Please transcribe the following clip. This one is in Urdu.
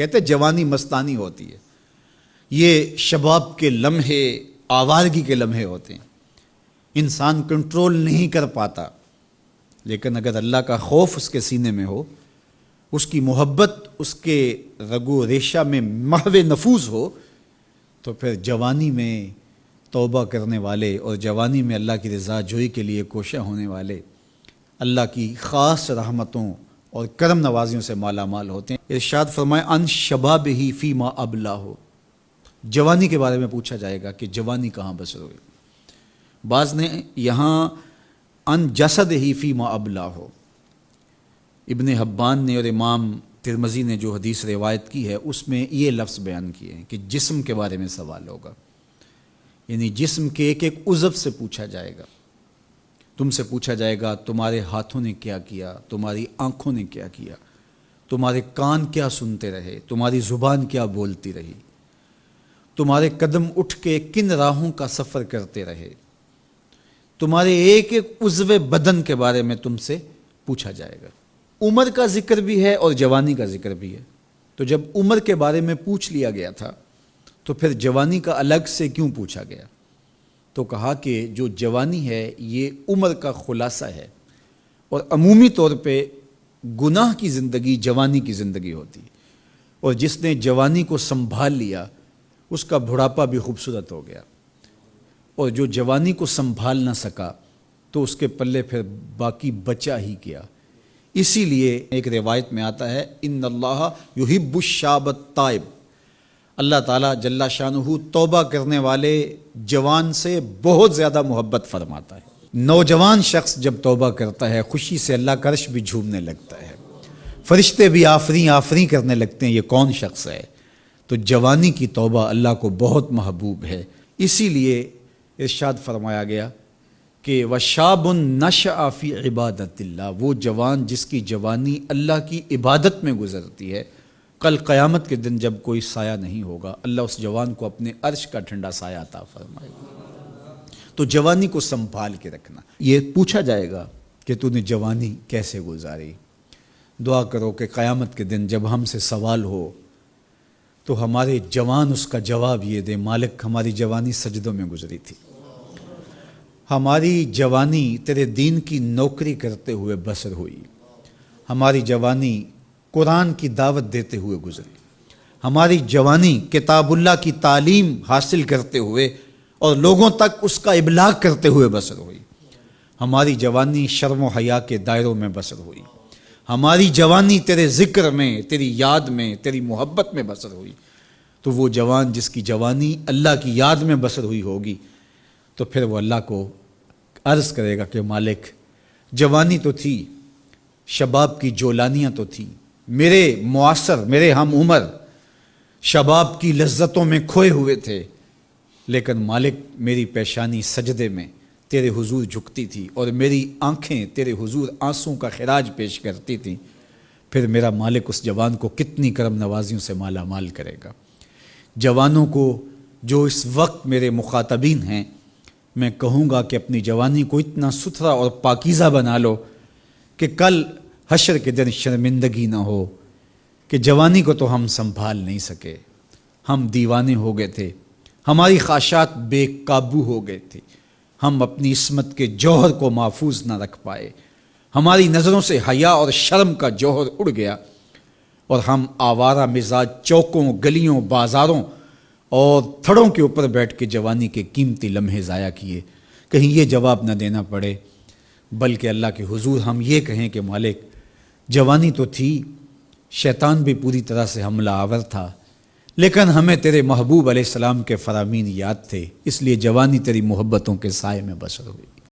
کہتے جوانی مستانی ہوتی ہے، یہ شباب کے لمحے آوارگی کے لمحے ہوتے ہیں، انسان کنٹرول نہیں کر پاتا، لیکن اگر اللہ کا خوف اس کے سینے میں ہو، اس کی محبت اس کے رگو ریشہ میں محو نفوذ ہو، تو پھر جوانی میں توبہ کرنے والے اور جوانی میں اللہ کی رضا جوئی کے لیے کوشاں ہونے والے اللہ کی خاص رحمتوں اور کرم نوازیوں سے مالا مال ہوتے ہیں۔ ارشاد فرمائے ان شبابہ فیما ابلاہ، جوانی کے بارے میں پوچھا جائے گا کہ جوانی کہاں بسر ہوئی۔ بعض نے یہاں ان جسدہ فیما ابلاہ، ابن حبان نے اور امام ترمذی نے جو حدیث روایت کی ہے اس میں یہ لفظ بیان کیے ہیں کہ جسم کے بارے میں سوال ہوگا، یعنی جسم کے ایک ایک عضو سے پوچھا جائے گا۔ تم سے پوچھا جائے گا تمہارے ہاتھوں نے کیا کیا، تمہاری آنکھوں نے کیا کیا، تمہارے کان کیا سنتے رہے، تمہاری زبان کیا بولتی رہی، تمہارے قدم اٹھ کے کن راہوں کا سفر کرتے رہے، تمہارے ایک ایک عضو بدن کے بارے میں تم سے پوچھا جائے گا۔ عمر کا ذکر بھی ہے اور جوانی کا ذکر بھی ہے، تو جب عمر کے بارے میں پوچھ لیا گیا تھا تو پھر جوانی کا الگ سے کیوں پوچھا گیا؟ تو کہا کہ جو جوانی ہے یہ عمر کا خلاصہ ہے، اور عمومی طور پہ گناہ کی زندگی جوانی کی زندگی ہوتی، اور جس نے جوانی کو سنبھال لیا اس کا بڑھاپا بھی خوبصورت ہو گیا، اور جو جوانی کو سنبھال نہ سکا تو اس کے پلے پھر باقی بچا ہی کیا۔ اسی لیے ایک روایت میں آتا ہے ان اللہ یحب الشاب التائب، اللہ تعالیٰ جل شانہ توبہ کرنے والے جوان سے بہت زیادہ محبت فرماتا ہے۔ نوجوان شخص جب توبہ کرتا ہے خوشی سے اللہ کا عرش بھی جھومنے لگتا ہے، فرشتے بھی آفریں آفریں کرنے لگتے ہیں، یہ کون شخص ہے؟ تو جوانی کی توبہ اللہ کو بہت محبوب ہے۔ اسی لیے ارشاد فرمایا گیا کہ وَشَابٌ نَشَأَ فِي عِبَادَةِ اللَّهِ، وہ جوان جس کی جوانی اللہ کی عبادت میں گزرتی ہے، کل قیامت کے دن جب کوئی سایہ نہیں ہوگا اللہ اس جوان کو اپنے عرش کا ٹھنڈا سایہ عطا فرمائے گا۔ تو جوانی کو سنبھال کے رکھنا، یہ پوچھا جائے گا کہ تو نے جوانی کیسے گزاری۔ دعا کرو کہ قیامت کے دن جب ہم سے سوال ہو تو ہمارے جوان اس کا جواب یہ دے مالک ہماری جوانی سجدوں میں گزری تھی، ہماری جوانی تیرے دین کی نوکری کرتے ہوئے بسر ہوئی، ہماری جوانی قرآن کی دعوت دیتے ہوئے گزری، ہماری جوانی کتاب اللہ کی تعلیم حاصل کرتے ہوئے اور لوگوں تک اس کا ابلاغ کرتے ہوئے بسر ہوئی، ہماری جوانی شرم و حیا کے دائروں میں بسر ہوئی، ہماری جوانی تیرے ذکر میں، تیری یاد میں، تیری محبت میں بسر ہوئی۔ تو وہ جوان جس کی جوانی اللہ کی یاد میں بسر ہوئی ہوگی تو پھر وہ اللہ کو عرض کرے گا کہ مالک جوانی تو تھی، شباب کی جولانیاں تو تھیں، میرے معاصر میرے ہم عمر شباب کی لذتوں میں کھوئے ہوئے تھے، لیکن مالک میری پیشانی سجدے میں تیرے حضور جھکتی تھی اور میری آنکھیں تیرے حضور آنسوں کا خراج پیش کرتی تھیں، پھر میرا مالک اس جوان کو کتنی کرم نوازیوں سے مالا مال کرے گا۔ جوانوں کو جو اس وقت میرے مخاطبین ہیں میں کہوں گا کہ اپنی جوانی کو اتنا ستھرا اور پاکیزہ بنا لو کہ کل حشر کے دن شرمندگی نہ ہو کہ جوانی کو تو ہم سنبھال نہیں سکے، ہم دیوانے ہو گئے تھے، ہماری خواہشات بے قابو ہو گئے تھے، ہم اپنی عصمت کے جوہر کو محفوظ نہ رکھ پائے، ہماری نظروں سے حیا اور شرم کا جوہر اڑ گیا اور ہم آوارہ مزاج چوکوں گلیوں بازاروں اور تھڑوں کے اوپر بیٹھ کے جوانی کے قیمتی لمحے ضائع کیے۔ کہیں یہ جواب نہ دینا پڑے بلکہ اللہ کے حضور ہم یہ کہیں کہ مالک جوانی تو تھی، شیطان بھی پوری طرح سے حملہ آور تھا، لیکن ہمیں تیرے محبوب علیہ السلام کے فرامین یاد تھے، اس لیے جوانی تیری محبتوں کے سائے میں بسر ہوئی۔